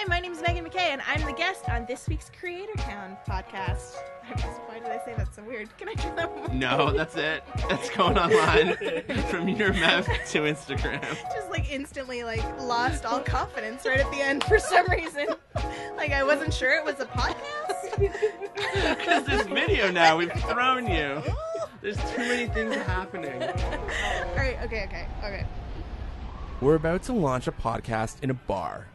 Hi, my name is Megan MacKay, and I'm the guest on this week's Creatortown podcast. Why did I say that so weird? Can I do that one? No, that's it. That's going online from your map to Instagram. Just instantly lost all confidence right at the end for some reason. I wasn't sure it was a podcast. Because there's video now. We've thrown you. There's too many things happening. All right, okay. We're about to launch a podcast in a bar.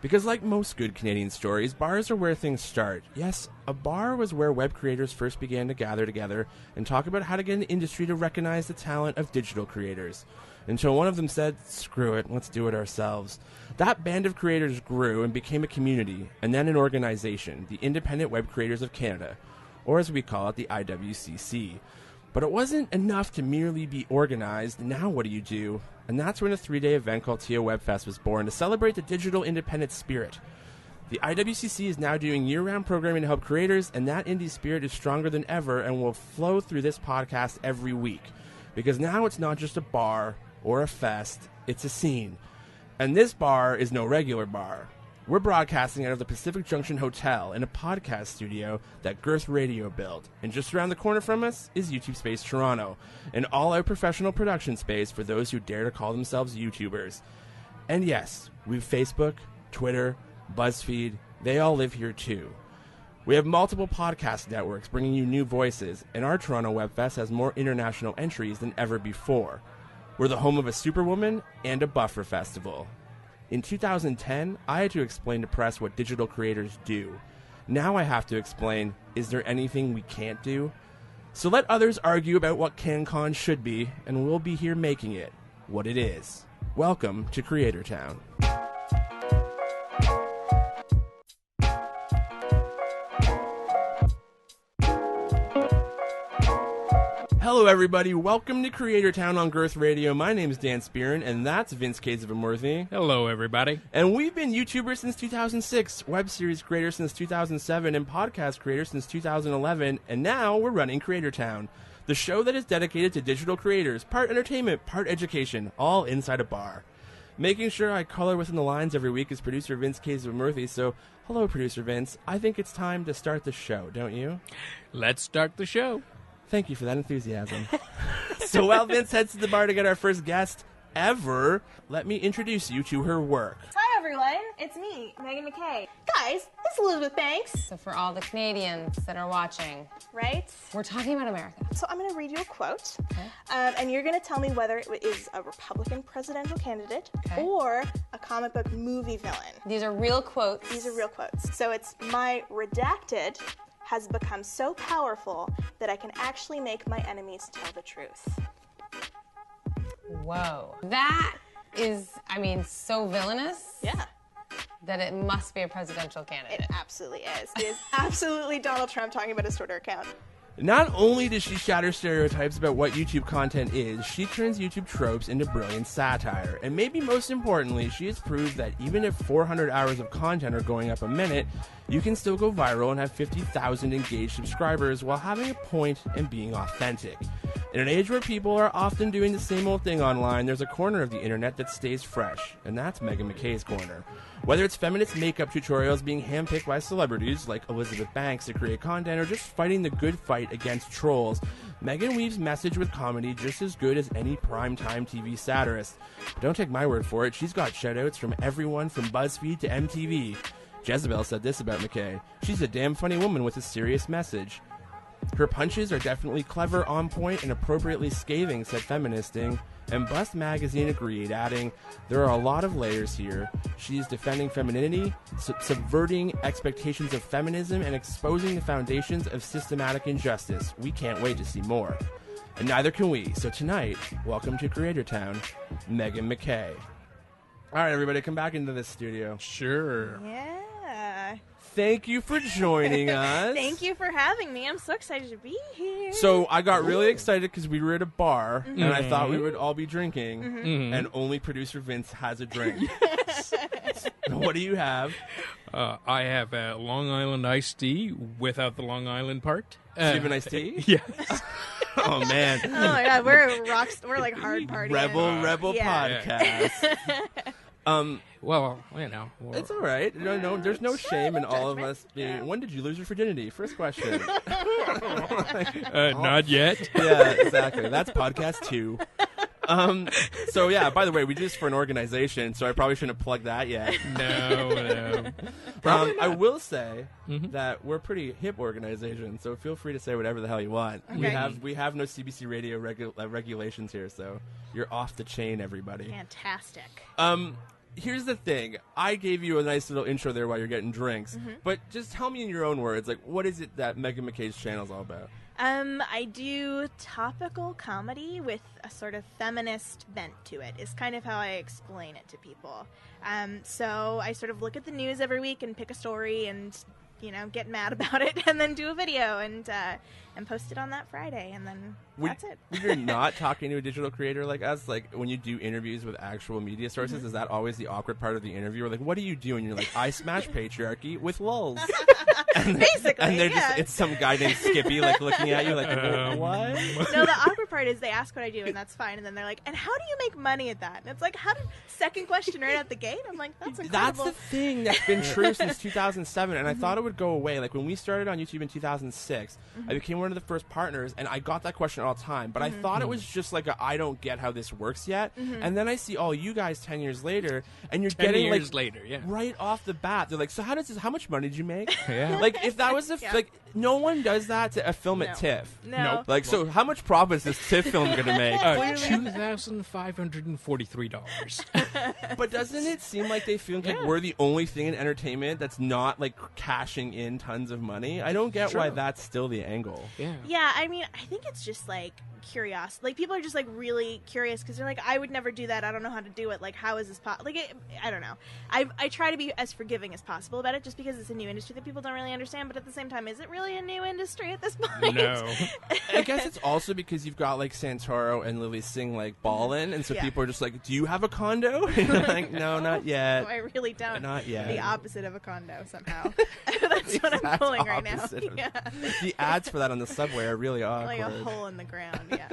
Because like most good Canadian stories, bars are where things start. Yes, a bar was where web creators first began to gather together and talk about how to get an industry to recognize the talent of digital creators. Until one of them said, screw it, let's do it ourselves. That band of creators grew and became a community, and then an organization, the Independent Web Creators of Canada, or as we call it, the IWCC. But it wasn't enough to merely be organized. Now what do? And that's when a 3-day event called TO Webfest was born to celebrate the digital independent spirit. The IWCC is now doing year-round programming to help creators, and that indie spirit is stronger than ever and will flow through this podcast every week. Because now it's not just a bar or a fest, it's a scene. And this bar is no regular bar. We're broadcasting out of the Pacific Junction Hotel in a podcast studio that Girth Radio built. And just around the corner from us is YouTube Space Toronto, an all-out professional production space for those who dare to call themselves YouTubers. And yes, we've Facebook, Twitter, BuzzFeed, they all live here too. We have multiple podcast networks bringing you new voices, and our Toronto Webfest has more international entries than ever before. We're the home of a Superwoman and a Buffer Festival. In 2010, I had to explain to press what digital creators do. Now I have to explain, is there anything we can't do? So let others argue about what CanCon should be, and we'll be here making it what it is. Welcome to Creatortown. Hello everybody, welcome to Creatortown on Girth Radio. My name is Dan Spearin, and that's Vince Casavamurthy. Hello everybody. And we've been YouTubers since 2006, web series creators since 2007, and podcast creators since 2011, and now we're running Creatortown, the show that is dedicated to digital creators, part entertainment, part education, all inside a bar. Making sure I color within the lines every week is producer Vince Casavamurthy, so hello producer Vince. I think it's time to start the show, don't you? Let's start the show. Thank you for that enthusiasm. So while Vince heads to the bar to get our first guest ever, let me introduce you to her work. Hi, everyone. It's me, Megan MacKay. Guys, this is Elizabeth Banks. So for all the Canadians that are watching, right? We're talking about America. So I'm going to read you a quote, Okay. And you're going to tell me whether it is a Republican presidential candidate Okay. or a comic book movie villain. These are real quotes. These are real quotes. So it's, my redacted has become so powerful that I can actually make my enemies tell the truth. Whoa. That is, so villainous Yeah, that it must be a presidential candidate. it absolutely is. It is absolutely Donald Trump talking about his Twitter account. Not only does she shatter stereotypes about what YouTube content is, she turns YouTube tropes into brilliant satire. And maybe most importantly, she has proved that even if 400 hours of content are going up a minute, you can still go viral and have 50,000 engaged subscribers while having a point and being authentic. In an age where people are often doing the same old thing online, there's a corner of the internet that stays fresh, and that's Megan MacKay's corner. Whether it's feminist makeup tutorials being handpicked by celebrities like Elizabeth Banks to create content, or just fighting the good fight against trolls, Megan weaves message with comedy just as good as any primetime TV satirist. But don't take my word for it, she's got shoutouts from everyone from BuzzFeed to MTV. Jezebel said this about MacKay: she's a damn funny woman with a serious message. Her punches are definitely clever, on point, and appropriately scathing, said Feministing. And Bust Magazine agreed, adding, there are a lot of layers here. She is defending femininity, subverting expectations of feminism, and exposing the foundations of systematic injustice. We can't wait to see more. And neither can we. So tonight, welcome to Creatortown, Megan MacKay. All right, everybody, come back into this studio. Sure. Yeah. Thank you for joining us. Thank you for having me. I'm so excited to be here. So I got really excited because we were at a bar, and I thought we would all be drinking, and only producer Vince has a drink. What do you have? I have a Long Island iced tea without the Long Island part. Do you have an iced tea? Yes. Oh, man. Oh my god, we're like hard party. Rebel Yeah. podcast. Well, you know. It's all right. No, there's no shame in all of judgment. us being. Yeah. When did you lose your virginity? First question. Not yet. Yeah, exactly. That's podcast 2. So yeah, by the way, we do this for an organization, so I probably shouldn't plug that yet. No. I will say that we're a pretty hip organization, so feel free to say whatever the hell you want. Okay. We have no CBC radio regulations here, so you're off the chain, everybody. Fantastic. Here's the thing. I gave you a nice little intro there while you're getting drinks, but just tell me in your own words, like, what is it that Megan MacKay's channel is all about? I do topical comedy with a sort of feminist bent to it, is kind of how I explain it to people. So I sort of look at the news every week and pick a story and, you know, get mad about it and then do a video and post it on that Friday, and then that's it. When you're not talking to a digital creator like us, like when you do interviews with actual media sources, is that always the awkward part of the interview? Or like, what do you do? And you're like, I smash patriarchy with lulz. Basically, and they're yeah. just, it's some guy named Skippy like looking at you like, what? No, the awkward part is they ask what I do, and that's fine, and then they're like, and how do you make money at that? And it's like, second question right out the gate? I'm like, that's incredible. That's the thing that's been true since 2007, and I thought it would go away. Like when we started on YouTube in 2006, I became one of the first partners, and I got that question all the time, but I thought it was just like I don't get how this works yet. And then I see all you guys 10 years later, and you're 10 getting years like later, yeah. right off the bat, they're like, so how much money did you make? Yeah. Like if that was like no one does that to a film at No. TIFF. No. Nope. Like, so how much profit is this TIFF film going to make? $2,543. But doesn't it seem like they feel like we're the only thing in entertainment that's not like cashing in tons of money? I don't get why Sure. that's still the angle. Yeah. Yeah, I mean, I think it's just like curiosity. Like people are just like really curious because they're like, I would never do that. I don't know how to do it. Like, how is this possible? Like, I don't know. I try to be as forgiving as possible about it, just because it's a new industry that people don't really understand. But at the same time, is it really a new industry at this point? No. I guess it's also because you've got like Santoro and Lily Singh like ballin', and so Yeah. people are just like, do you have a condo? And you're like, no, not yet. No, I really don't. Not yet. The opposite of a condo somehow. That's what I'm Exact pulling right now. opposite of- Yeah. The ads for that on the subway are really awkward. Like a hole in the ground. Yeah.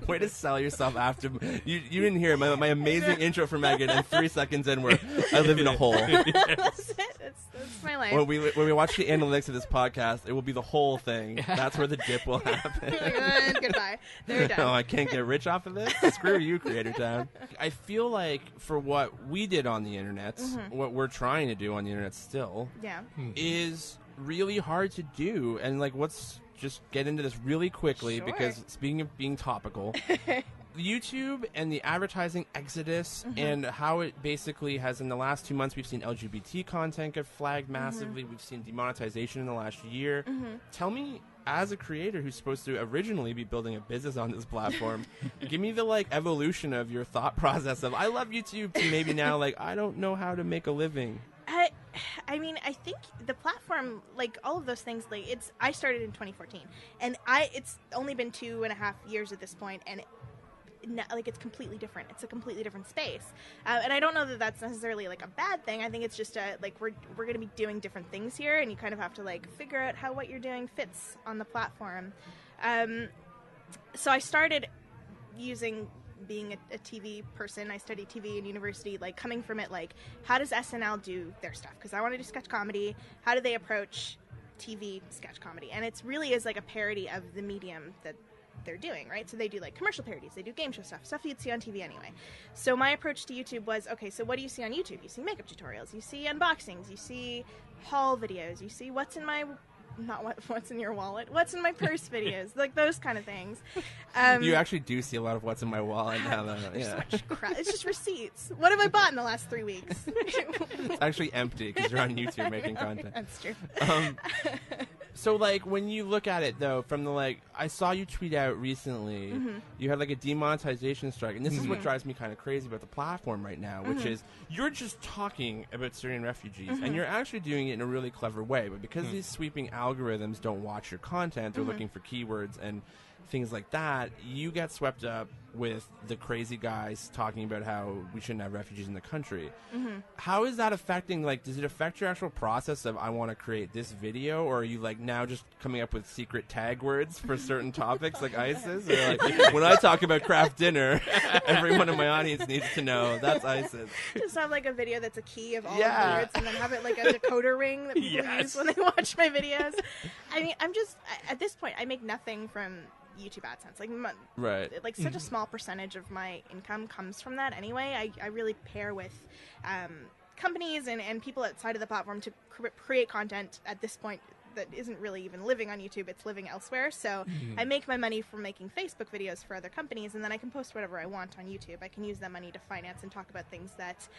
Way to sell yourself after you didn't hear my amazing intro for Megan, and 3 seconds in where I live in a hole. That's it. That's my life. When we watch the analytics of this podcast, it will be the whole thing. That's where the dip will happen. And goodbye. They're done. No, I can't get rich off of this. Screw you, Creatortown. I feel like for what we did on the internet, what we're trying to do on the internet still, Yeah. is really hard to do. And like, let's just get into this really quickly Sure. because speaking of being topical, YouTube and the advertising exodus and how it basically has in the last 2 months, we've seen LGBT content get flagged massively. We've seen demonetization in the last year. Tell me, as a creator who's supposed to originally be building a business on this platform, give me the like evolution of your thought process of I love YouTube to maybe now like I don't know how to make a living. I mean, I think the platform, like all of those things, like I started in 2014, and it's only been 2.5 years at this point, and it's completely different. It's a completely different space, and I don't know that that's necessarily like a bad thing. I think it's just like we're going to be doing different things here, and you kind of have to like figure out how what you're doing fits on the platform. So I started being a TV person. I studied TV in university, like coming from it, like how does SNL do their stuff? Because I want to do sketch comedy. How do they approach TV sketch comedy? And it's really is like a parody of the medium that they're doing, right? So they do like commercial parodies, they do game show stuff you'd see on TV anyway. So my approach to YouTube was, okay, so what do you see on YouTube? You see makeup tutorials, you see unboxings, you see haul videos, you see what's in my what's in your wallet, what's in my purse videos, like those kind of things. You actually do see a lot of what's in my wallet now, though. There's Yeah. so much crap. It's just receipts. What have I bought in the last 3 weeks? It's actually empty because you're on YouTube making content. That's true. So, like, when you look at it, though, from the, like, I saw you tweet out recently, you had, like, a demonetization strike, and this is what drives me kind of crazy about the platform right now, which is you're just talking about Syrian refugees, and you're actually doing it in a really clever way, but because these sweeping algorithms don't watch your content, they're looking for keywords, and things like that, you get swept up with the crazy guys talking about how we shouldn't have refugees in the country. Mm-hmm. How is that affecting, like, does it affect your actual process of, I want to create this video, or are you, like, now just coming up with secret tag words for certain topics, like ISIS? Or, like, when I talk about craft dinner, everyone in my audience needs to know that's ISIS. Just have, like, a video that's a key of all Yeah. of the words, and then have it, like, a decoder ring that people use when they watch my videos. I mean, at this point, I make nothing from YouTube AdSense. Right. Like such a small percentage of my income comes from that anyway. I really pair with companies and people outside of the platform to create content at this point that isn't really even living on YouTube. It's living elsewhere. So I make my money from making Facebook videos for other companies, and then I can post whatever I want on YouTube. I can use that money to finance and talk about things that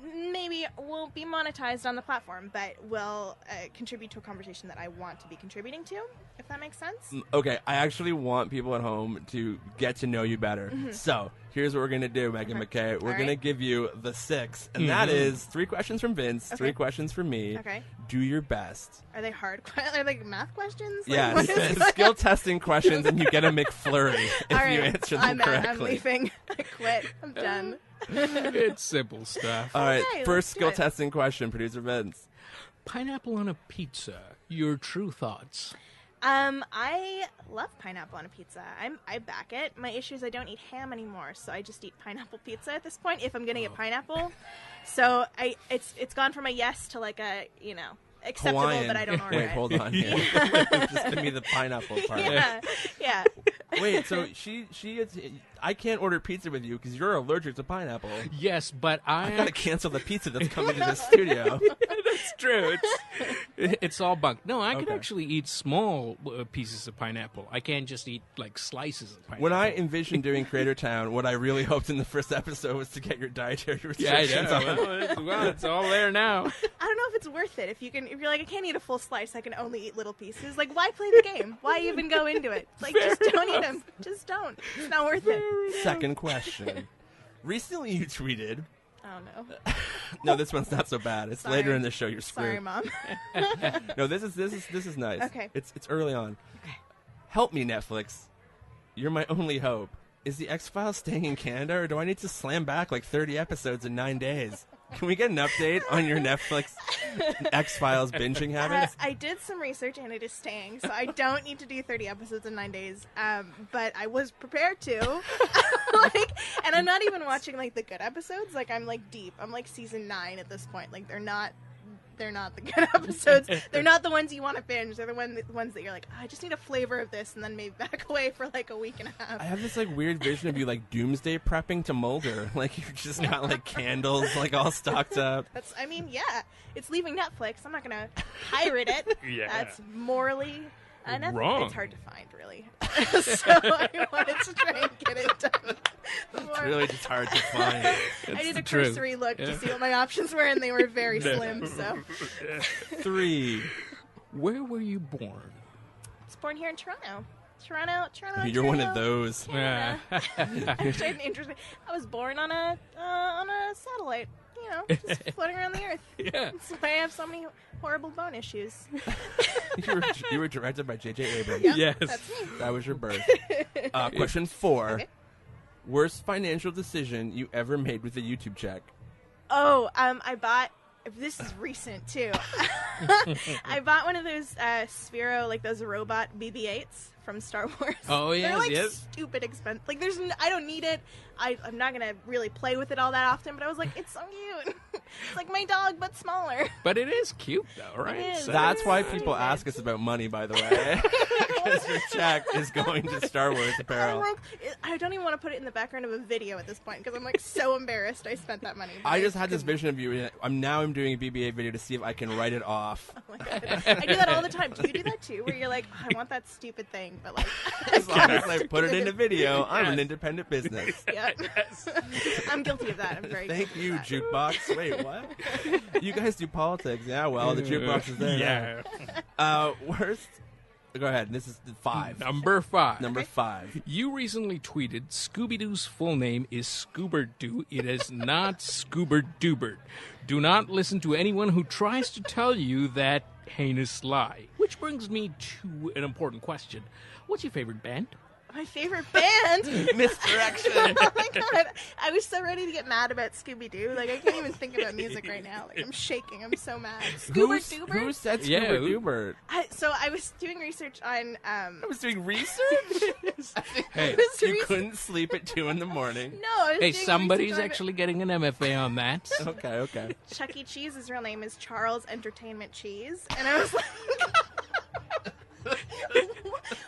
maybe won't be monetized on the platform, but will contribute to a conversation that I want to be contributing to, if that makes sense. Okay, I actually want people at home to get to know you better. So here's what we're going to do, Megan MacKay. We're going to give you the 6, and that is 3 questions from Vince, 3 questions from me. Okay. Do your best. Are they hard? Are they like math questions? Like, Yes, skill testing questions, and you get a McFlurry if All right, you answer them I'm correctly. I'm leaving. I quit. I'm done. It's simple stuff. All right, Okay, first let's do skill it. testing question, producer Vince. Pineapple on a pizza. Your true thoughts. I love pineapple on a pizza. I back it. My issue is I don't eat ham anymore, so I just eat pineapple pizza at this point if I'm gonna get pineapple. So it's gone from a yes to like a acceptable, Hawaiian. but I don't order Wait, it. hold on here. Just give me the pineapple part. Yeah. Wait, so she is. I can't order pizza with you because you're allergic to pineapple. Yes, but I gotta cancel the pizza that's coming to the studio. That's true. It's all bunk. No, I can Okay. actually eat small pieces of pineapple. I can't just eat like slices of pineapple. When I envisioned doing Creatortown, what I really hoped in the first episode was to get your dietary yeah, I restrictions know. on. Well, it's all there now. I don't know if it's worth it. If you're like, I can't eat a full slice, I can only eat little pieces. Like, why play the game? Why even go into it? Like, just don't eat them. Just don't. It's not worth it. Second question. Recently you tweeted. Oh no. No, this one's not so bad. It's Sorry. later in the show. You're screwed. Sorry, Mom. No, this is nice. Okay. It's early on. Help me, Netflix. You're my only hope. Is the X-Files staying in Canada, or do I need to slam back like 30 episodes in 9 days? Can we get an update on your Netflix X-Files binging habits? I did some research and it is staying, so I don't need to do 30 episodes in 9 days. But I was prepared to. And I'm not even watching like the good episodes. Like I'm like deep. I'm like season 9 at this point. Like they're not the good episodes. They're not the ones you want to binge. They're the ones that you're like, oh, I just need a flavor of this, and then maybe back away for like a week and a half. I have this like weird vision of you like doomsday prepping to Mulder. Like you've just got like candles like all stocked up. Yeah, it's leaving Netflix. I'm not gonna pirate it. Yeah. That's morally Wrong. It's hard to find, really. So I wanted to try and get it done. It's really just hard to find. I did a the truth. cursory look to see what my options were, and they were very slim. So 3. I was born here in Toronto. Toronto. You're one of those. Yeah. Actually, an interesting. I was born on a satellite. You know, just floating around the earth. Yeah. That's why I have so many horrible bone issues. You were directed by J.J. Abrams. Yep, Yes. that's me. That was your birth. Question 4. Okay. Worst financial decision you ever made with a YouTube check? Oh, I bought. This is recent too. I bought one of those Sphero, like those robot BB-8s from Star Wars. Oh, yes, they're like yes. stupid expensive. Like I don't need it. I'm not gonna really play with it all that often. But I was like, it's so cute. It's like my dog, but smaller. But it is cute, though, right? It is. So- That's why Pretty people good. ask us about money, by the way. Because your check is going to Star Wars apparel. I don't even want to put it in the background of a video at this point because I'm like so embarrassed I spent that money. But I just had this couldn't. vision of you. I'm doing a BB-8 video to see if I can write it off. Oh my God. I do that all the time. Do you do that too? Where you're like, oh, I want that stupid thing, but like, As long as I put it in a video, I'm an independent business. yeah. I'm guilty of that. I'm very Thank guilty you, of that. Jukebox. Wait, what? You guys do politics. Yeah, well, the jukebox is there. Yeah. Worst? Go ahead. This is 5. Number 5. Number 5. You recently tweeted Scooby-Doo's full name is Scoober-Doo. It is not Scoober-Doobert. Do not listen to anyone who tries to tell you that heinous lie. Which brings me to an important question. What's your favorite band? My favorite band. Misdirection. Oh my god! I was so ready to get mad about Scooby Doo. Like I can't even think about music right now. Like I'm shaking. I'm so mad. Who Scoober said Yeah, Scuba who- Doobert? So I was doing research on. I was doing research. Hey, You couldn't sleep at 2 in the morning. No, I was hey, doing somebody's research on actually getting an MFA on that. Okay. Chuck E. Cheese's real name is Charles Entertainment Cheese, and I was like.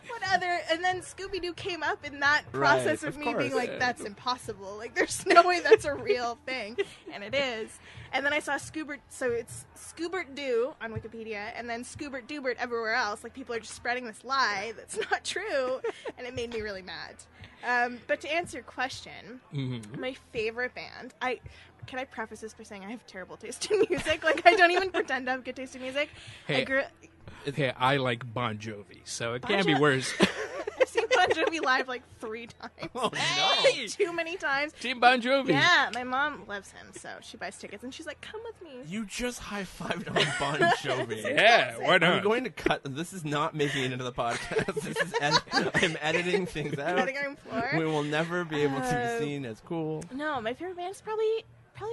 What other? And then Scooby Doo came up in that process Right, of of me course, being like, yeah. "That's impossible. Like, there's no way that's a real thing," and it is. And then I saw Scoobert, so it's Scoobert Doo on Wikipedia, and then Scoobert Doobert everywhere else. Like people are just spreading this lie that's not true, and it made me really mad. But to answer your question, my favorite band, can I preface this by saying I have terrible taste in music? Like I don't even pretend to have good taste in music. Hey. Hey, I like Bon Jovi, so it can't be Jovi- worse. I've seen Bon Jovi live like 3 times. Oh, no. Like, too many times. Team Bon Jovi. Yeah, my mom loves him, so she buys tickets, and she's like, "Come with me." You just high-fived on Bon Jovi. Yeah, why I'm not? going to cut. This is not making it into the podcast. This is I'm editing things out. Cutting room floor. We will never be able to be seen as cool. No, my favorite band is probably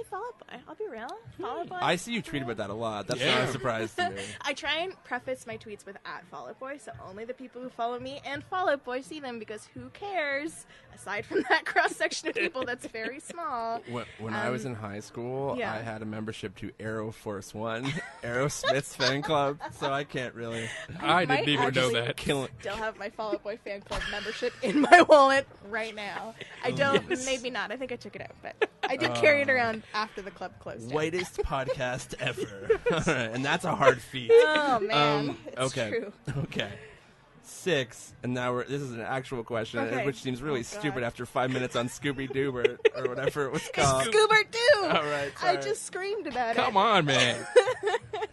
Fall Out Boy. I'll be real. Fall Out Boy. I see you tweet about that a lot. That's Yeah. not a surprise to me. I try and preface my tweets with @Fall Out Boy, so only the people who follow me and Fall Out Boy see them, because who cares? Aside from that cross-section of people, that's very small. When I was in high school, yeah. I had a membership to Aero Force One, Aerosmith's fan club, so I can't really I didn't might even know actually that. kill it. Still have my Fall Out Boy fan club membership in my wallet right now. I don't, Yes. maybe not. I think I took it out, but I did carry it around after the club closed down. Whitest podcast ever. All right, and that's a hard feat. Oh man, it's okay. true. Okay. 6, and now this is an actual question, Okay. which seems really Oh, stupid God. after 5 minutes on Scooby Doober or whatever it was called. Scoobert Doo! All right, I sorry. just screamed about Come it. on, man.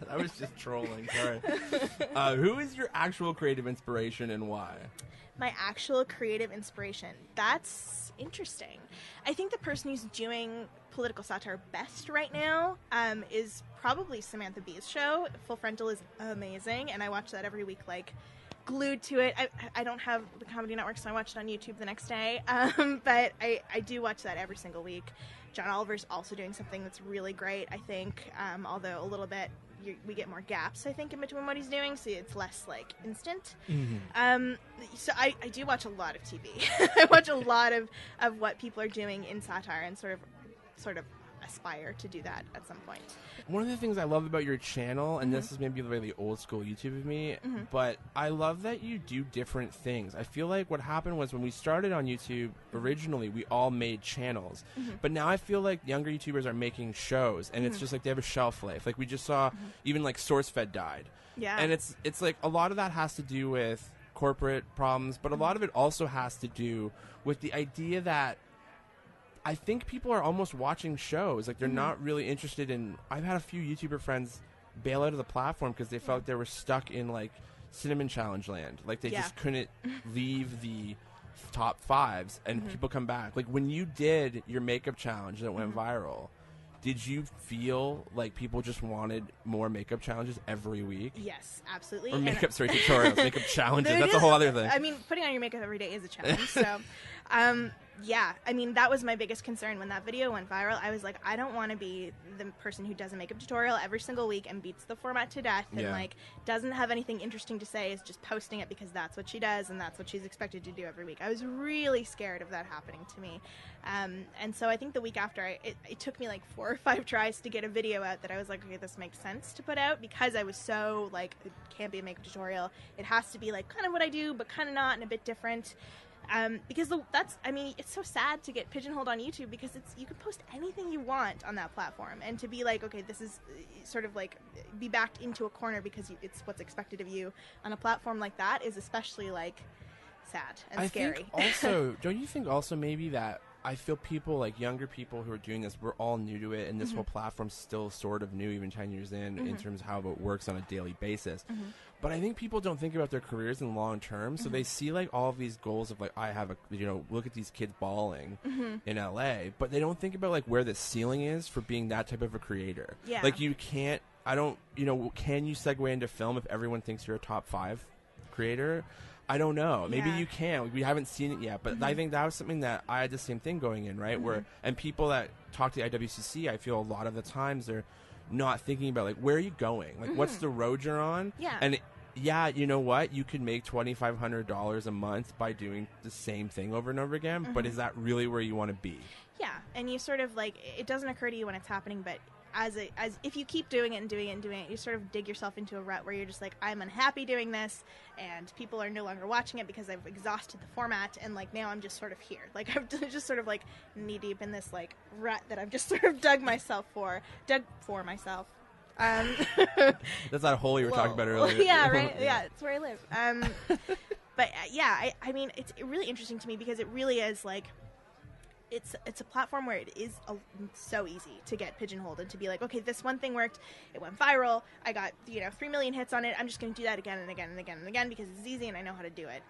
I was just trolling. Sorry. Who is your actual creative inspiration and why? My actual creative inspiration. That's interesting. I think the person who's doing political satire best right now is probably Samantha Bee's show. Full Frontal is amazing, and I watch that every week, like glued to it. I don't have the Comedy Network, so I watch it on YouTube the next day. But I do watch that every single week. John Oliver's also doing something that's really great, I think, although a little bit we get more gaps, I think, in between what he's doing, so it's less like instant. So I do watch a lot of TV. I watch a lot of what people are doing in satire, and sort of aspire to do that at some point. One of the things I love about your channel, and this is maybe the really old school YouTube of me, but I love that you do different things. I feel like what happened was when we started on YouTube originally, we all made channels. But now I feel like younger YouTubers are making shows, and it's just like they have a shelf life. Like we just saw even like SourceFed died. Yeah. And it's like a lot of that has to do with corporate problems, but a lot of it also has to do with the idea that I think people are almost watching shows. Like, they're not really interested in... I've had a few YouTuber friends bail out of the platform because they felt like they were stuck in, like, Cinnamon Challenge land. Like, they just couldn't leave the top 5s, and people come back. Like, when you did your makeup challenge that went viral, did you feel like people just wanted more makeup challenges every week? Yes, absolutely. Or And- makeup, sorry, tutorials, makeup challenges. There That's it a whole is. other thing. I mean, putting on your makeup every day is a challenge. So, yeah, I mean, that was my biggest concern when that video went viral. I was like, I don't want to be the person who does a makeup tutorial every single week and beats the format to death and, like, doesn't have anything interesting to say, is just posting it because that's what she does and that's what she's expected to do every week. I was really scared of that happening to me. And so I think the week after, it took me like 4 or 5 tries to get a video out that I was like, okay, this makes sense to put out, because I was so, like, it can't be a makeup tutorial. It has to be, like, kind of what I do, but kind of not, and a bit different. Because I mean, it's so sad to get pigeonholed on YouTube, because you can post anything you want on that platform, and to be like, okay, this is sort of like be backed into a corner because it's what's expected of you on a platform like that is especially like sad and scary. Think also, don't you think also maybe that I feel people, like younger people who are doing this, we're all new to it, and this whole platform's still sort of new, even 10 years in terms of how it works on a daily basis. But I think people don't think about their careers in long term, so they see like all of these goals of like, I have a, look at these kids balling in LA, but they don't think about like where the ceiling is for being that type of a creator. Yeah. Like you can't, can you segue into film if everyone thinks you're a top 5 creator? I don't know. Maybe Yeah. you can. We haven't seen it yet, but I think that was something that I had the same thing going in, right? And people that talk to the IWCC, I feel a lot of the times they're not thinking about, like, where are you going? Like, what's the road you're on? Yeah. And yeah, you know what? You could make $2,500 a month by doing the same thing over and over again, but is that really where you want to be? Yeah, and you sort of, like, it doesn't occur to you when it's happening, but as if you keep doing it and doing it and doing it, you sort of dig yourself into a rut where you're just like, I'm unhappy doing this, and people are no longer watching it because I've exhausted the format, and, like, now I'm just sort of here. Like, I'm just sort of, like, knee-deep in this, like, rut that I've just sort of dug for myself. That's that hole you were talking about earlier. Yeah, right? Yeah, it's where I live. But, yeah, I mean, it's really interesting to me because it really is, like, it's a platform where it is so easy to get pigeonholed and to be like, okay, this one thing worked, it went viral, I got 3 million hits on it, I'm just going to do that again and again and again and again because it's easy and I know how to do it.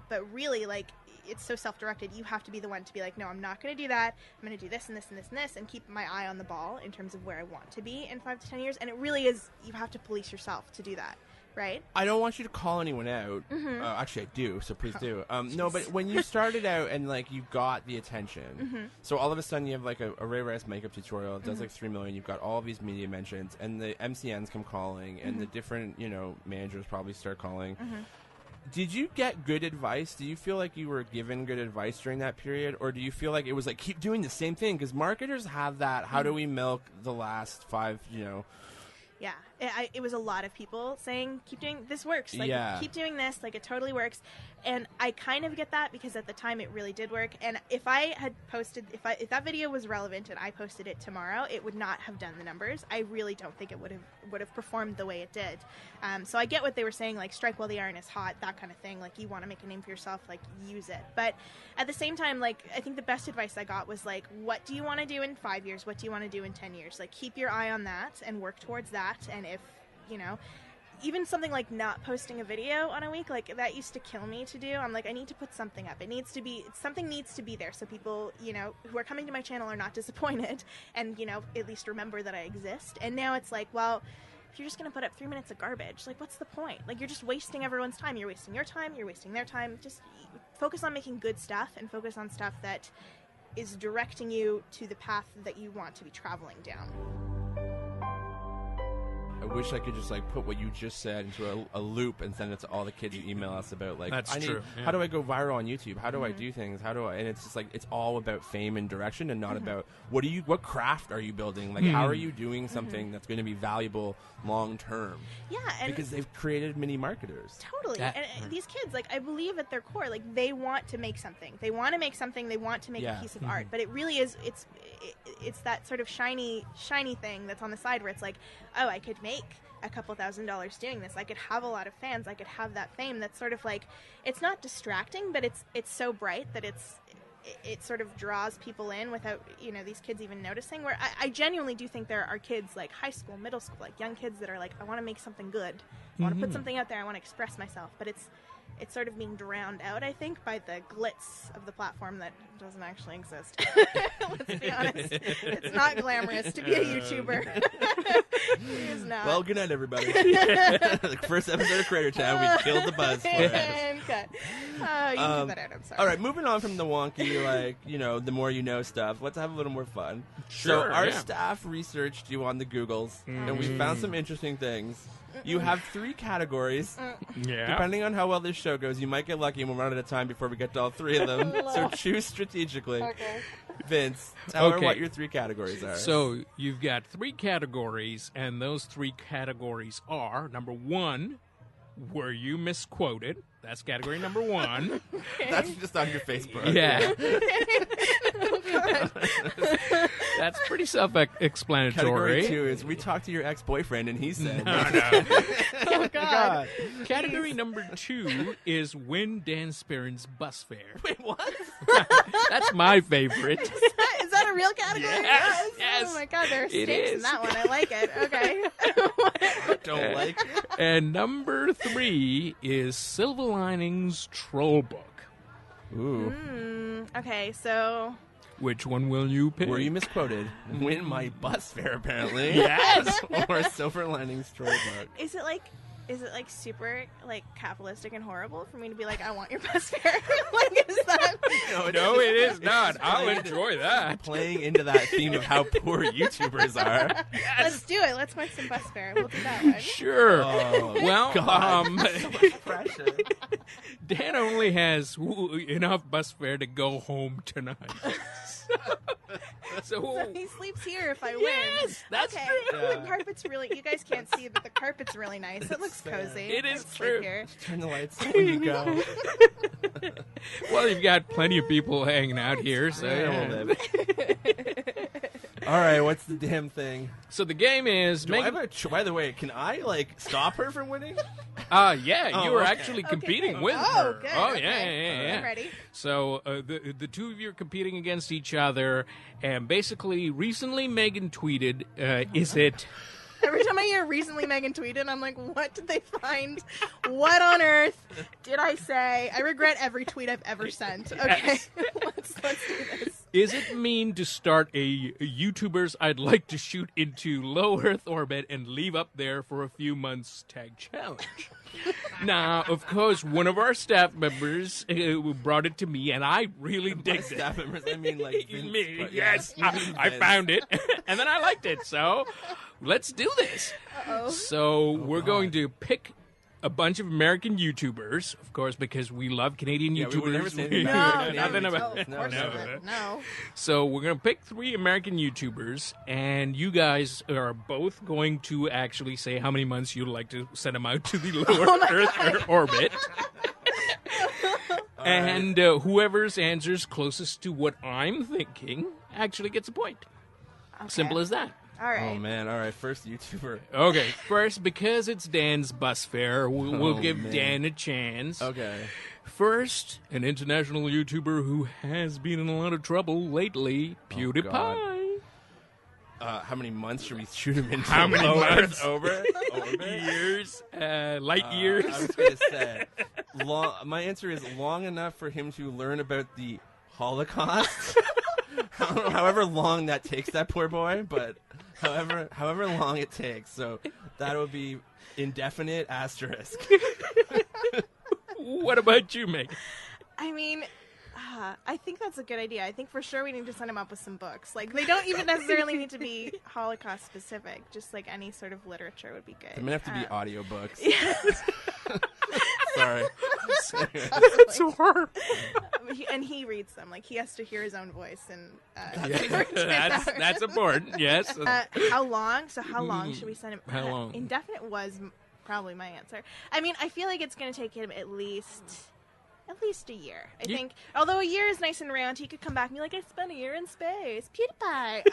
But really, like, it's so self-directed. You have to be the one to be like, no, I'm not going to do that. I'm going to do this and this and this and this, and keep my eye on the ball in terms of where I want to be in 5 to 10 years. And it really is, you have to police yourself to do that. Right? I don't want you to call anyone out. Actually, I do, so please do. No, but when you started out and, like, you got the attention, so all of a sudden you have, like, a Ray Rice makeup tutorial. It does, like, 3 million. You've got all of these media mentions, and the MCNs come calling, and the different, managers probably start calling. Did you get good advice? Do you feel like you were given good advice during that period? Or do you feel like it was, like, keep doing the same thing? Because marketers have that, how do we milk the last 5, Yeah, it was a lot of people saying, keep doing, this works, like, keep doing this, like, it totally works, and I kind of get that, because at the time it really did work, and if I had posted, if that video was relevant and I posted it tomorrow, it would not have done the numbers. I really don't think it would have performed the way it did. So I get what they were saying, like, strike while the iron is hot, that kind of thing, like, you want to make a name for yourself, like, use it, but at the same time, like, I think the best advice I got was, like, what do you want to do in 5 years, what do you want to do in 10 years, like, keep your eye on that and work towards that. And if, even something like not posting a video on a week, like, that used to kill me to do. I'm like, I need to put something up. Something needs to be there so people, who are coming to my channel are not disappointed and, at least remember that I exist. And now it's like, well, if you're just going to put up 3 minutes of garbage, like, what's the point? Like, you're just wasting everyone's time. You're wasting your time. You're wasting their time. Just focus on making good stuff and focus on stuff that is directing you to the path that you want to be traveling down. I wish I could just, like, put what you just said into a loop and send it to all the kids who email us about, like, That's true. Yeah. How do I go viral on YouTube? How do I do things? And it's just like, it's all about fame and direction and not about what craft are you building? Like, how are you doing something that's going to be valuable long term? Yeah. And because they've created mini marketers. Totally. And these kids, like, I believe at their core, like, they want to make something. They want to make something. They want to make a piece of art. But it really is, it's that sort of shiny thing that's on the side where it's like, oh, I could make a couple $1,000s doing this. I could have a lot of fans. I could have that fame. That's sort of like, it's not distracting, but it's so bright that it sort of draws people in without, these kids even noticing. Where I genuinely do think there are kids, like, high school, middle school, like, young kids that are like, I want to make something good. I want to put something out there. I want to express myself. But it's sort of being drowned out, I think, by the glitz of the platform that doesn't actually exist. Let's be honest. It's not glamorous to be a YouTuber. It is not. Well, good night, everybody. The first episode of Creatortown, we killed the buzz for it. And cut. Oh, you can keep that out. I'm sorry. All right, moving on from the wonky, like, the more you know stuff, let's have a little more fun. Sure, so our staff researched you on the Googles, and we found some interesting things. You have 3 categories. Yeah. Depending on how well this show goes, you might get lucky and we'll run out of time before we get to all 3 of them. So choose strategically. Okay. Vince, tell her what your 3 categories are. So you've got 3 categories, and those 3 categories are, number 1, were you misquoted? That's category number 1. That's just on your Facebook. Yeah. That's pretty self-explanatory. Category 2 is we talked to your ex-boyfriend and he said... No. Oh, God. Category number 2 is win Dan Sperrin's bus fare. Wait, what? That's my favorite. Is that a real category? Yes. Oh, my God. There are stakes in that one. I like it. Okay. Don't like it. And number 3 is Silver Linings Troll Book. Ooh. Okay, so... Which one will you pick? Were you misquoted? Win my bus fare, apparently. Yes. Or Silver Linings Troll Book. Is it like... Is it like super like capitalistic and horrible for me to be like, I want your bus fare? Like, is that? No, it is not. I'll enjoy that. Playing into that theme of how poor YouTubers are. Let's do it. Let's win some bus fare. We'll do that one. Sure. Oh, Well, God. So much pressure. Dan only has enough bus fare to go home tonight. So He sleeps here if I win. Yes, that's okay. true. The carpet's really. You guys can't see, but the carpet's really nice. It looks cozy. It is Let's true. sleep here. Turn the lights on when you go. Well, you've got plenty of people hanging out here, so Yeah, yeah. we'll All right, what's the damn thing? So the game is Do I have a by the way, can I like stop her from winning? yeah, Oh, you were okay. actually Okay, competing good. with Oh, her. good. Oh Okay. yeah. I'm ready. So the two of you are competing against each other, and basically, recently Megan tweeted, "Is it?" Every time I hear recently Megan tweeted, I'm like, what did they find? What on earth did I say? I regret every tweet I've ever sent. Okay, let's do this. Is it mean to start a YouTubers I'd like to shoot into low Earth orbit and leave up there for a few months tag challenge? Now, of course, one of our staff members brought it to me, and I really By digged staff it. members, I mean like Vince, Me, but yes, yeah. I Vince. found it, and then I liked it. So, let's do this. Uh-oh. So we're God. going to pick a bunch of American YouTubers, of course, because we love Canadian Yeah, YouTubers. we would never say anything No, about nothing Canadian about. of No, course no. not. No. So we're going to pick 3 American YouTubers, and you guys are both going to actually say how many months you'd like to send them out to the lower Earth orbit. And whoever's answers closest to what I'm thinking actually gets a point. Okay. Simple as that. All right. Oh man, all right, first YouTuber. Okay, first, because it's Dan's bus fare, we'll Oh, give man. Dan a chance. Okay. First, an international YouTuber who has been in a lot of trouble lately, PewDiePie. God. How many months should we shoot him into? How many low months? Earth orbit? Years, light years. I was gonna say, my answer is long enough for him to learn about the Holocaust. I don't know, however long that takes that poor boy, but however long it takes. So that would be indefinite asterisk. What about you, Meg? I mean, I think that's a good idea. I think for sure we need to send him up with some books. Like, they don't even necessarily need to be Holocaust specific. Just like any sort of literature would be good. They might have to be audiobooks. Yes. Sorry. It's hard. And he reads them. Like, he has to hear his own voice. And That's important. Yes. how long? So how long should we send him? How long? Indefinite was probably my answer. I mean, I feel like it's going to take him at least a year. I think. Although a year is nice and round, he could come back and be like, I spent a year in space. PewDiePie.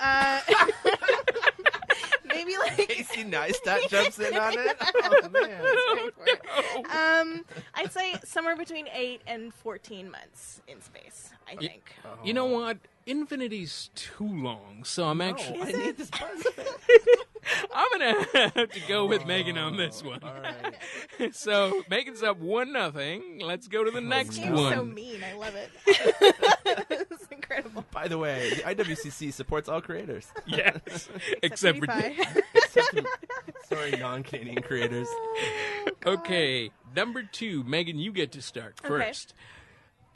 Maybe like Casey Neistat jumps in on it. Oh man. I'd say somewhere between 8 and 14 months in space. I think. You know what? Infinity's too long, so I'm actually. I need this buzz. I'm gonna have to go with Megan on this one. All right. So Megan's up 1-0. Let's go to the next He's one. so mean. I love it. It's incredible. By the way, the IWCC supports all creators. Yes, except for PewDiePie. Except sorry, non-Canadian creators. Okay, number 2, Megan, you get to start Okay. first.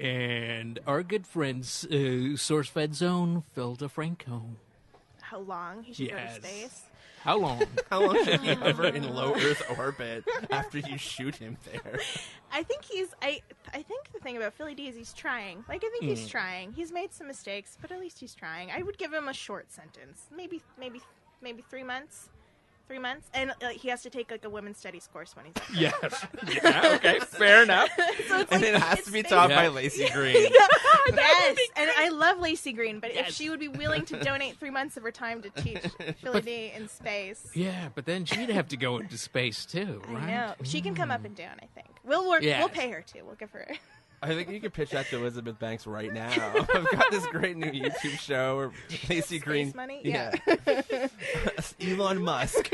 And our good friends, SourceFed Zone, Phil DeFranco. How long he should go Yes. to space? How long? How long should he hover in low Earth orbit after you shoot him there? I think I think the thing about Philly D is he's trying. Like, I think he's trying. He's made some mistakes, but at least he's trying. I would give him a short sentence. Maybe 3 months. 3 months, and he has to take like a women's studies course when he's up there. Yes. Yeah, okay, fair enough. So it's And like, it has to be it's taught Yeah. by Lacey Green. yes, and I love Lacey Green, but Yes. if she would be willing to donate 3 months of her time to teach Philly D in space, Yeah, but then she'd have to go into space too, right? I know she can come up and down. I think we'll work. Yes. We'll pay her too. We'll give her. I think you could pitch that to Elizabeth Banks right now. I've got this great new YouTube show where Lacey Green. money? Yeah. Elon Musk.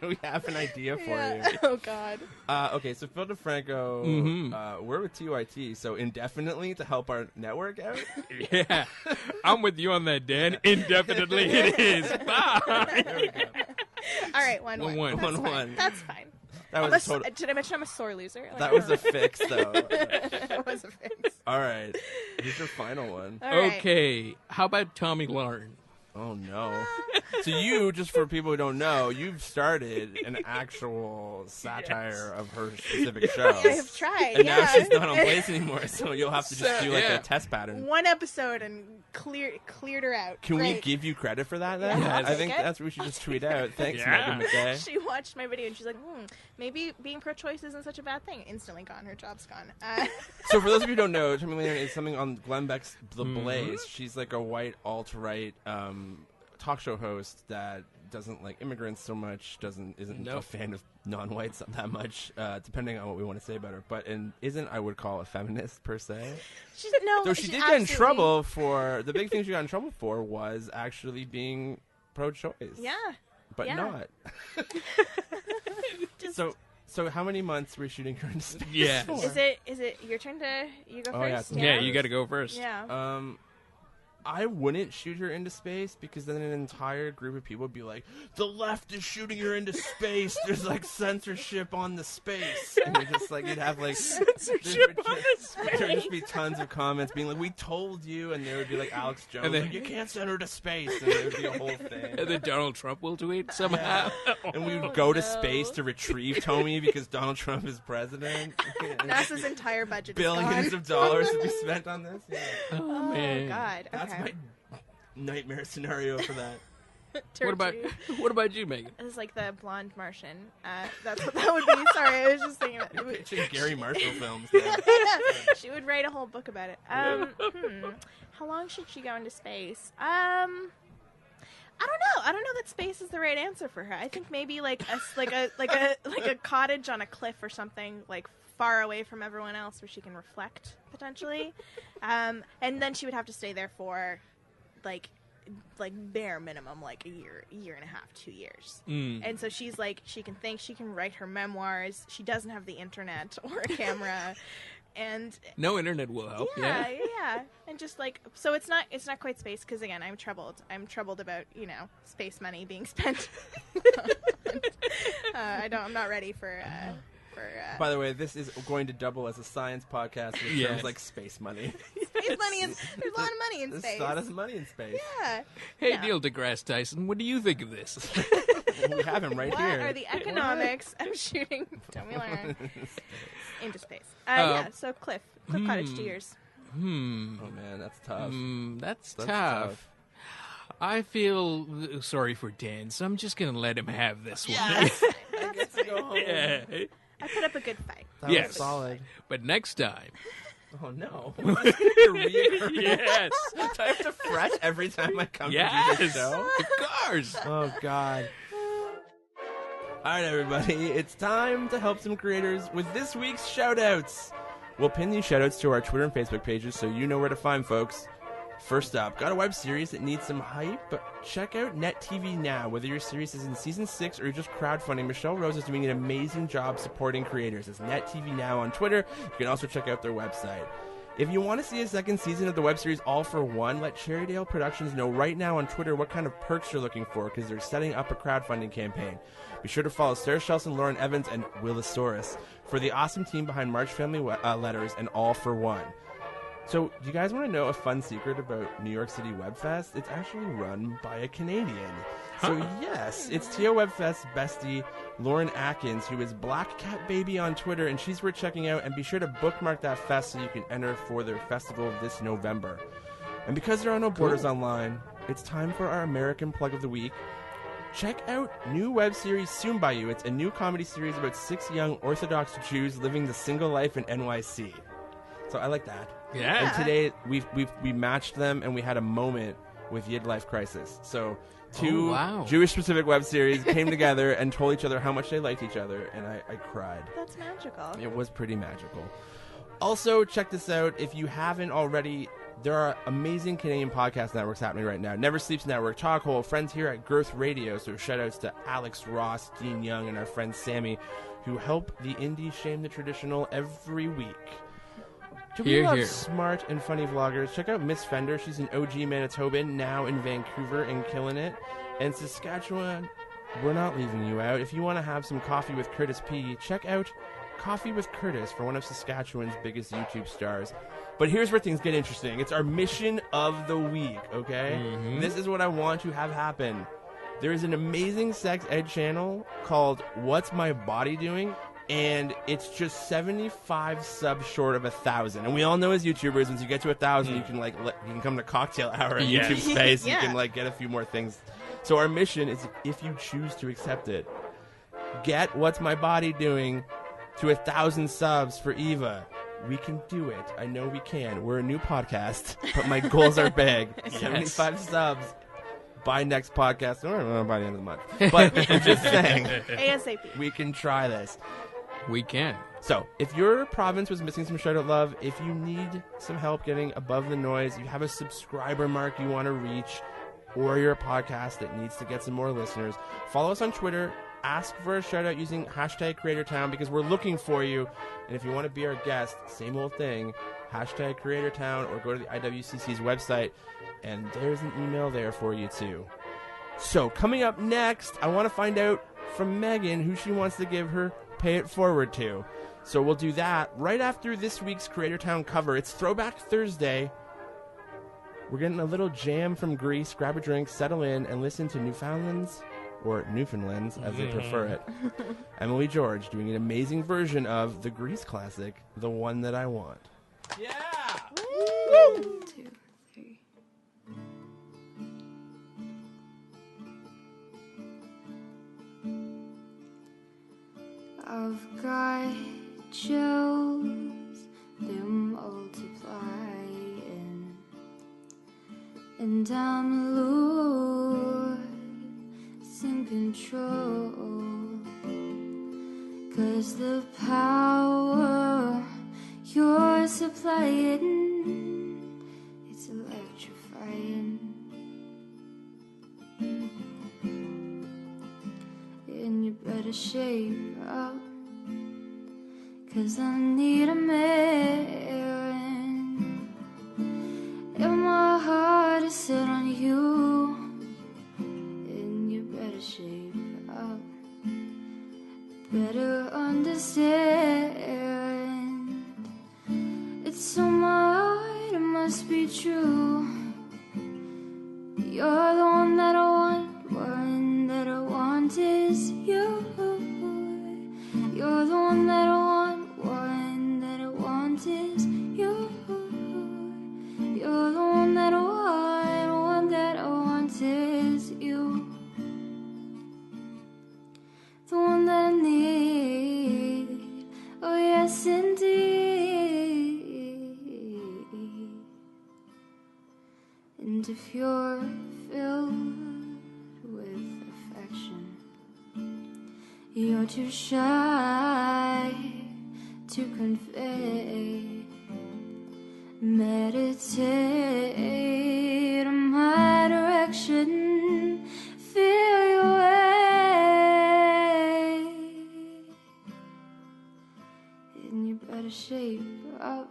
We have an idea for Yeah. you. Oh God. Okay, so Phil DeFranco, we're with TYT, so indefinitely to help our network out. Yeah, I'm with you on that, Dan. Indefinitely it is. Bye. There we go. All right, 1-1. 1-1. That's fine. 1-1. That's fine. That was a total. Did I mention I'm a sore loser? Like, That was a fix, though. That was a fix. All right. Here's your final one. All right. Okay, how about Tommy Lauren? Oh, no. So you, just for people who don't know, you've started an actual satire of her specific show. I have tried. And yeah. now she's not on Blaze anymore, so you'll have to just do like yeah. a test pattern. One episode and cleared her out. Can we Great. give you credit for that, then? Yeah, I'll I think take it. that's what we should just tweet out. Thanks, Yeah. Megan MacKay. She watched my video and she's like, maybe being pro-choice isn't such a bad thing. Instantly gone. Her job's gone. So for those of you who don't know, Tommy Lauren is something on Glenn Beck's The Blaze. She's like a white alt-right talk show host that doesn't like immigrants so much, isn't a fan of non-whites that much, depending on what we want to say about her, but isn't, I would call, a feminist per se. Though she did get in trouble for, the big thing she got in trouble for was actually being pro-choice. Yeah. But yeah. not. So how many months were you shooting her into space Yes. for? Is it your turn to you go first? Yeah, you got to go first. Yeah. I wouldn't shoot her into space because then an entire group of people would be like, the left is shooting her into space. There's like censorship on the space. And you're just like, you'd have like Censorship on the space. There would just be tons of comments being like, we told you. And there would be like Alex Jones, And then- like, you can't send her to space. And there would be a whole thing. And then Donald Trump will tweet somehow. And we would go to space to retrieve Tommy because Donald Trump is president. NASA's entire budget Billions is of dollars to be spent on this. Yeah. Oh, man. Oh God. That's Okay. my nightmare scenario for that. What about you, Megan? It was like the blonde Martian. That's what that would be. Sorry, I was just thinking. You're pitching Gary Marshall films there. She would write a whole book about it. How long should she go into space? I don't know. I don't know that space is the right answer for her. I think maybe like a cottage on a cliff or something, like far away from everyone else, where she can reflect potentially. And then she would have to stay there for like bare minimum, like a year and a half, 2 years. And so she's like, she can think, she can write her memoirs. She doesn't have the internet or a camera. And No internet will help. yeah, and just like, so it's not quite space, because again, I'm troubled about space money being spent. I'm not ready for By the way, this is going to double as a science podcast with Yes. terms like space money. space money. There's a lot of money in There's space. a lot of money in space. Yeah. Hey, Yeah. Neil deGrasse Tyson, what do you think of this? We have him right What here. are the economics of shooting Tommy Lauren into space? Yeah, so Cliff Cottage, 2 years. Oh man, that's tough. That's That's tough. I feel sorry for Dan, so I'm just going to let him have this one. Yes. I get to go home. Yeah. I put up a good fight. That Yes. was solid. But next time. Oh no. Reoccurring. Yes. Do I have to fret every time I come to do Yes. this show? Of course. Oh god. Alright everybody, it's time to help some creators with this week's shoutouts. We'll pin these shoutouts to our Twitter and Facebook pages so you know where to find folks. First up, got a web series that needs some hype? Check out Net TV now. Whether your series is in season 6 or you're just crowdfunding, Michelle Rose is doing an amazing job supporting creators. It's Net TV now on Twitter. You can also check out their website. If you want to see a second season of the web series All for One, let Cherrydale Productions know right now on Twitter what kind of perks you're looking for, because they're setting up a crowdfunding campaign. Be sure to follow Sarah Shelson, Lauren Evans, and Willosaurus for the awesome team behind March Family Letters and All for One. So, do you guys want to know a fun secret about New York City Web Fest? It's actually run by a Canadian. So, yes, it's TO Web Fest bestie Lauren Atkins, who is Black Cat Baby on Twitter, and she's worth checking out. And be sure to bookmark that fest so you can enter for their festival this November. And because there are no borders online, it's time for our American Plug of the Week. Check out new web series Soon By You. It's a new comedy series about 6 young Orthodox Jews living the single life in NYC. So I like that. Yeah. And today we matched them, and we had a moment with Yid Life Crisis. So two Jewish-specific web series came together and told each other how much they liked each other, and I cried. That's magical. It was pretty magical. Also, check this out. If you haven't already, there are amazing Canadian podcast networks happening right now. Never Sleeps Network, Talkhole, friends here at Girth Radio. So shout-outs to Alex Ross, Dean Young, and our friend Sammy, who help the indies shame the traditional every week. Do we love smart and funny vloggers? Check out Miss Fender. She's an OG Manitoban, now in Vancouver and killing it. And Saskatchewan, we're not leaving you out. If you want to have some coffee with Curtis P, check out Coffee with Curtis for one of Saskatchewan's biggest YouTube stars. But here's where things get interesting. It's our mission of the week, okay? This is what I want to have happen. There is an amazing sex ed channel called What's My Body Doing? And it's just 75 subs short of 1,000. And we all know as YouTubers, once you get to 1,000, you can you can come to Cocktail Hour at YouTube Space. Yeah. You can get a few more things. So our mission is, if you choose to accept it, get What's My Body Doing to 1,000 subs for Eva. We can do it. I know we can. We're a new podcast, but my goals are big. 75 subs by next podcast. Or by the end of the month. But I'm just saying. ASAP. We can try this. We can. So, if your province was missing some shoutout love, if you need some help getting above the noise, you have a subscriber mark you want to reach, or you're a podcast that needs to get some more listeners, follow us on Twitter. Ask for a shoutout using hashtag Creatortown because we're looking for you. And if you want to be our guest, same old thing, hashtag Creatortown, or go to the IWCC's website, and there's an email there for you too. So, coming up next, I want to find out from Megan who she wants to give her Pay It Forward to. So we'll do that right after this week's Creatortown cover. It's Throwback Thursday. We're getting a little jam from Greece. Grab a drink, settle in, and listen to Newfoundlands, or Newfoundlands as they prefer it. Emily George doing an amazing version of the Grease classic, The One That I Want. Yeah! Woo! 2, 3. I've got Joes, they're multiplying, and I'm lost in control, 'cause the power you're supplying, it's electrifying. And you better shape up, 'cause I need a man. And my heart is set on you, and you better shape up, better understand. It's so much, it must be true. You're the one that I want, one that I want is you. You're the one that I want, one that I want is you. You're the one that I want, one that I want is you. The one that I need, oh yes indeed. And if you're filled with affection, you're too shy to convey. Meditate on my direction, feel your way, and you better shape up,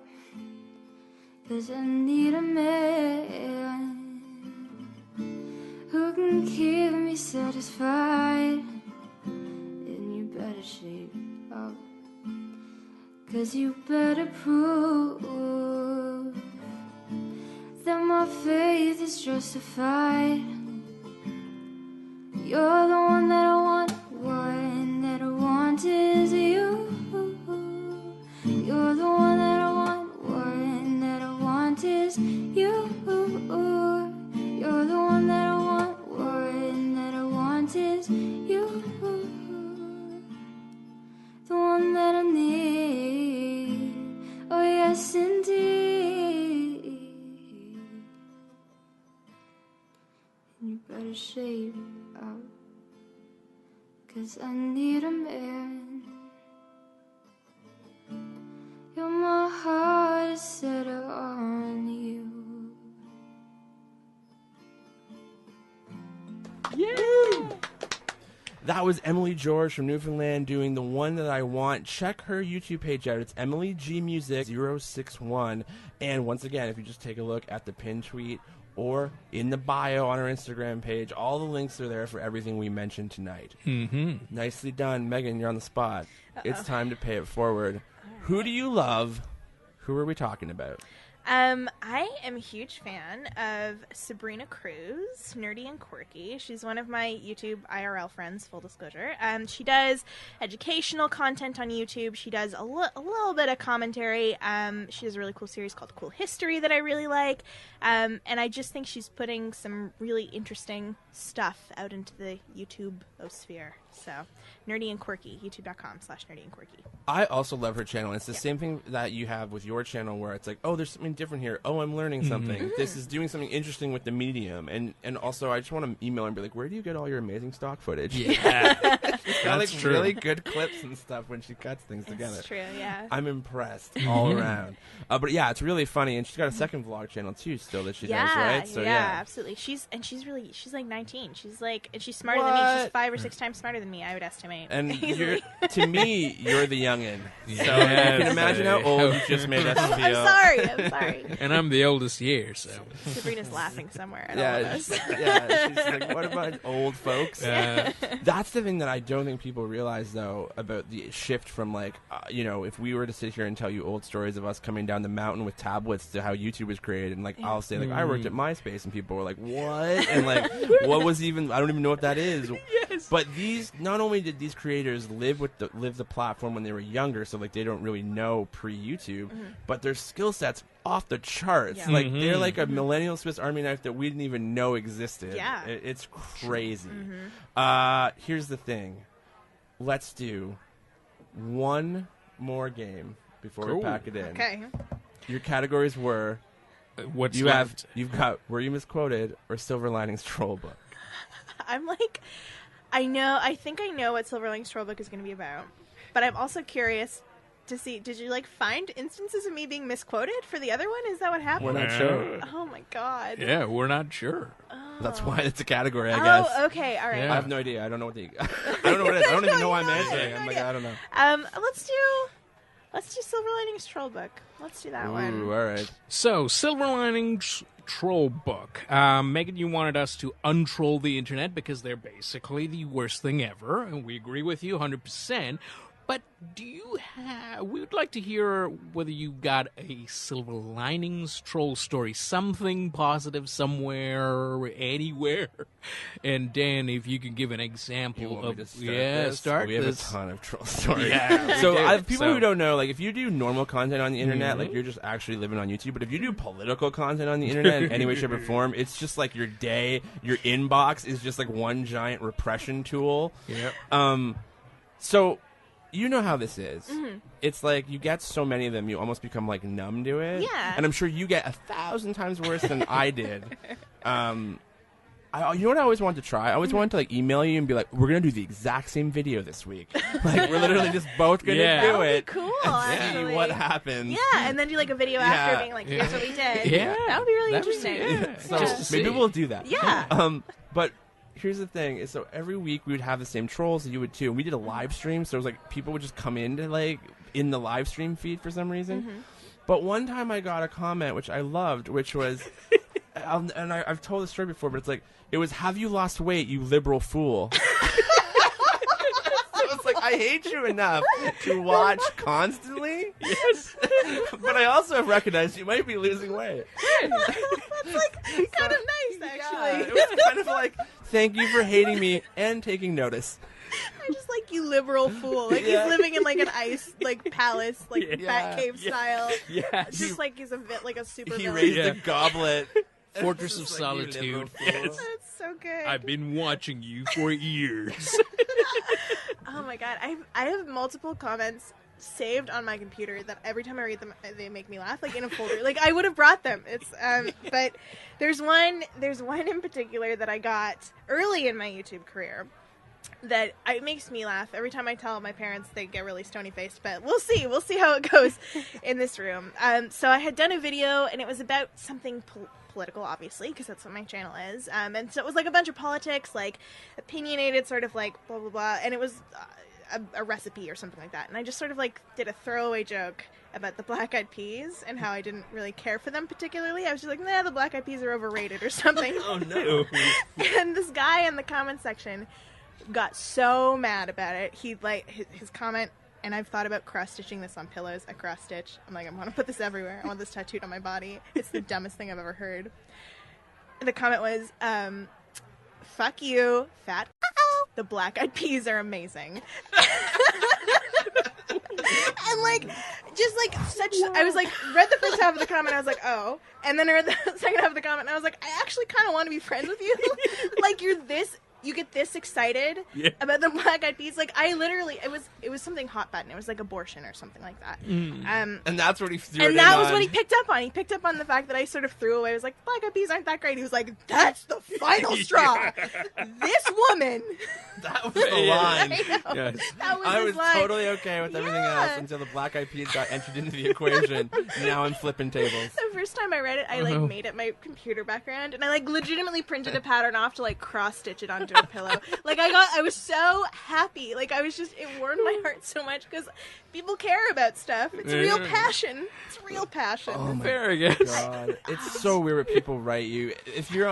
'cause I need a man who can keep me satisfied. And you better shape up, 'cause you better prove that my faith is justified. You're the one that I want, one that I want is you. You're the one that I want, one that I want is you. You're the one that I want, one that I want is you. The one that I need, oh yes indeed. And you better shape up, 'cause I need a man. You're my heart is set on you. That was Emily George from Newfoundland doing The One That I Want. Check her YouTube page out. It's Emily G Music 061. And once again, if you just take a look at the pin tweet or in the bio on our Instagram page. All the links are there for everything we mentioned tonight. Mm-hmm. Nicely done. Megan, you're on the spot. It's time to pay it forward. Who do you love? Who are we talking about? I am a huge fan of Sabrina Cruz, Nerdy and Quirky. She's one of my YouTube IRL friends, full disclosure. She does educational content on YouTube. She does a little bit of commentary. She has a really cool series called Cool History that I really like. And I just think she's putting some really interesting stuff out into the YouTube-osphere. So, Nerdy and Quirky, youtube.com/Nerdy and Quirky. I also love her channel. It's the same thing that you have with your channel where it's like, oh, there's something different here. Oh, I'm learning something. This is doing something interesting with the medium. And also, I just want to email and be like, where do you get all your amazing stock footage? Yeah. She's got like true. really good clips and stuff when she cuts things together. It's true, yeah. I'm impressed all around. But yeah, it's really funny. And she's got a second vlog channel too still that she does, right? So, yeah, absolutely. She's like 19. She's smarter than me. She's 5 or 6 times smarter than me, I would estimate. And to me, you're the youngin'. So Yes. you can imagine how old you just made us feel. I'm sorry. And I'm the oldest here, so. Sabrina's laughing somewhere at all of Yeah, us. she's like, what about old folks? That's the thing that I don't think people realize, though, about the shift from, like, if we were to sit here and tell you old stories of us coming down the mountain with tablets to how YouTube was created, and, like, I'll say, like, I worked at MySpace, and people were like, what? And, like, what was even, I don't even know what that is. Yes. But not only did these creators live the platform when they were younger, so, like, they don't really know pre-YouTube, but their skill sets off the charts. Yeah. Like, they're like a millennial Swiss Army knife that we didn't even know existed. Yeah. It's crazy. Here's the thing. Let's do one more game before we Cool. pack it in. Okay. Your categories were What's you've left? got Were You Misquoted or Silver Linings Troll Book. I'm like, I think I know what Silver Linings Troll Book is going to be about, but I'm also curious to see, did you, like, find instances of me being misquoted for the other one? Is that what happened? We're not sure. Oh my god. Yeah, we're not sure. That's why it's a category, I guess. Oh, okay, all right. Yeah. I have no idea. I don't know what I don't know what it is. I don't even know I'm answering. I'm like, I don't know. Let's do Silver Linings Troll Book. Let's do that one. Ooh, all right. So, Silver Linings Troll Book. Megan, you wanted us to untroll the internet because they're basically the worst thing ever, and we agree with you 100%. But we would like to hear whether you got a Silver Linings troll story, something positive somewhere, anywhere. And Dan, if you could give an example of, start We have this. a ton of troll stories. Yeah, So we do. people So- who don't know, like, if you do normal content on the internet, like, you're just actually living on YouTube. But if you do political content on the internet in any way, shape, or form, it's just like your day, your inbox is just like one giant repression tool. Yep. So you know how this is. It's like you get so many of them, you almost become like numb to it. Yeah. And I'm sure you get 1,000 times worse than I did. You know what I always wanted to try? I always wanted to, like, email you and be like, we're going to do the exact same video this week. Like, we're literally just both going to Yeah. do That would it. be cool, and see actually. what happens. Yeah, and then do like a video after being like, here's what we did. Yeah. That would be really That'd be- interesting. yeah. So Just to maybe see. we'll do that. Yeah. But here's the thing: is so every week we would have the same trolls, and you would too. And we did a live stream, so it was like people would just come into like in the live stream feed for some reason. But one time I got a comment which I loved, which was, and I've told this story before, but it's like it was, "Have you lost weight, you liberal fool?" So it's like, I hate you enough to watch constantly. Yes. But I also have recognized you might be losing weight. That's like kind of nice, actually. It was kind of like, thank you for hating me and taking notice. I just like, you liberal fool. Like, Yeah. he's living in like an ice like palace, like Yeah. Bat Cave style. Yeah. Just like he's like a super He villain. raised Yeah. a goblet. Fortress It's of just like, you Solitude. liberal fool. Yes. That's so good. I've been watching you for years. Oh my god, I have multiple comments saved on my computer that every time I read them, they make me laugh, like in a folder. Like, I would have brought them. It's but there's one in particular that I got early in my YouTube career that it makes me laugh every time I tell my parents. They get really stony faced, but we'll see how it goes in this room. So I had done a video and it was about something political, obviously, because that's what my channel is. And so it was like a bunch of politics, like opinionated, sort of like blah blah blah, and it was a recipe or something like that. And I just sort of like did a throwaway joke about the Black Eyed Peas and how I didn't really care for them particularly. I was just like, nah, the Black Eyed Peas are overrated or something. Oh no. And this guy in the comment section got so mad about it. He like his comment, and I've thought about cross-stitching this on pillows. I cross-stitch. I'm like, I want to put this everywhere. I want this tattooed on my body. It's the dumbest thing I've ever heard. The comment was, fuck you, fat. The Black Eyed Peas are amazing. And like, just like such, I was like, read the first half of the comment, I was like, oh, and then I read the second half of the comment, and I was like, I actually kind of want to be friends with you. Like, you get this excited about the Black Eyed Peas. Like, I literally, it was something hot button. It was like abortion or something like that. And that's what he threw and it that in was on. what he picked up on. He picked up on the fact that I sort of threw away. I was like, Black Eyed Peas aren't that great. He was like, that's the final straw. This woman. That was the line. I know. Yes. That was I his was line. totally okay with everything else until the Black Eyed Peas got entered into the equation. Now I'm flipping tables. The first time I read it, I like made it my computer background, and I like legitimately printed a pattern off to like cross stitch it onto a pillow. Like I was so happy. Like I was just, it warmed my heart so much because people care about stuff. It's real passion. It's real passion. Oh my Fair, I guess. God, it's so weird what people write you. If you're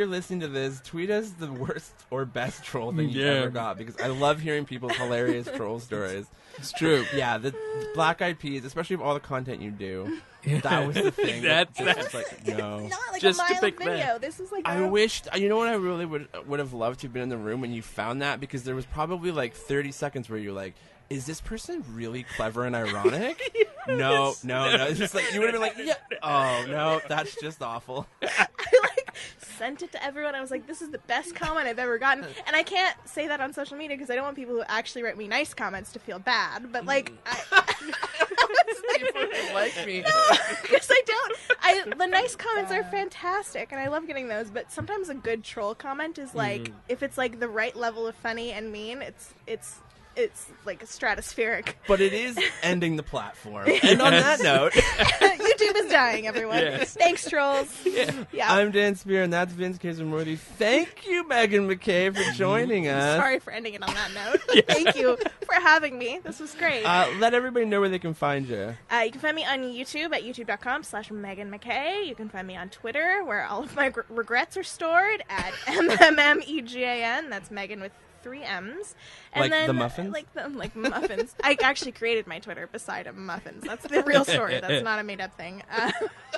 listening to this, tweet us the worst or best troll thing you ever got, because I love hearing people's hilarious troll stories. It's true. Yeah, the Black Eyed Peas, especially of all the content you do. That was the thing. That's was like, no. Not like Just a to mild pick video. that. This is like I wished, you know what I really would have loved to have been in the room when you found that, because there was probably like 30 seconds where you're like, is this person really clever and ironic? No. It's just like, you would have been like, yeah. Oh, no, that's just awful. I like sent it to everyone. I was like, this is the best comment I've ever gotten. And I can't say that on social media because I don't want people who actually write me nice comments to feel bad. But like, People who like me. because I don't. The nice comments are fantastic, and I love getting those. But sometimes a good troll comment is like, if it's like the right level of funny and mean, it's like stratospheric. But it is ending the platform. And on that note, YouTube is dying, everyone. Yes. Thanks, trolls. Yeah. I'm Dan Spear, and that's Vince Casey-Morty. Thank you, Megan MacKay, for joining us. Sorry for ending it on that note. Thank you for having me. This was great. Let everybody know where they can find you. You can find me on YouTube at youtube.com/Megan MacKay. You can find me on Twitter, where all of my regrets are stored, at MMMEGAN. That's Megan with 3 M's. And Like then, the muffins? Like muffins. I actually created my Twitter beside a muffins. That's the real story. That's not a made-up thing.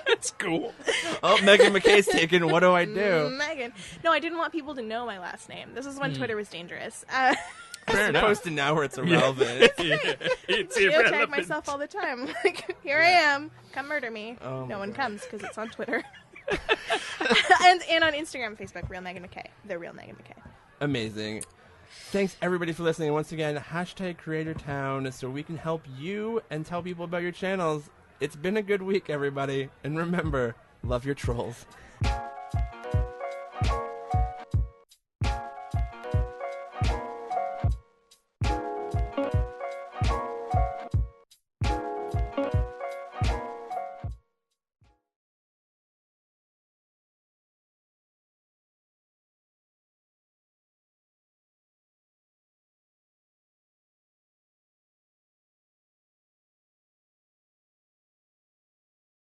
That's cool. Oh, Megan MacKay's taken. What do I do? Megan. No, I didn't want people to know my last name. This is when Twitter was dangerous. Fair enough. Posted now where it's irrelevant. It's Geotag irrelevant. myself all the time. Like, here I am. Come murder me. Oh No my one God. comes because it's on Twitter. and on Instagram, Facebook, Real Megan MacKay. The Real Megan MacKay. Amazing. Thanks, everybody, for listening. Once again, #Creatortown, so we can help you and tell people about your channels. It's been a good week, everybody. And remember, love your trolls.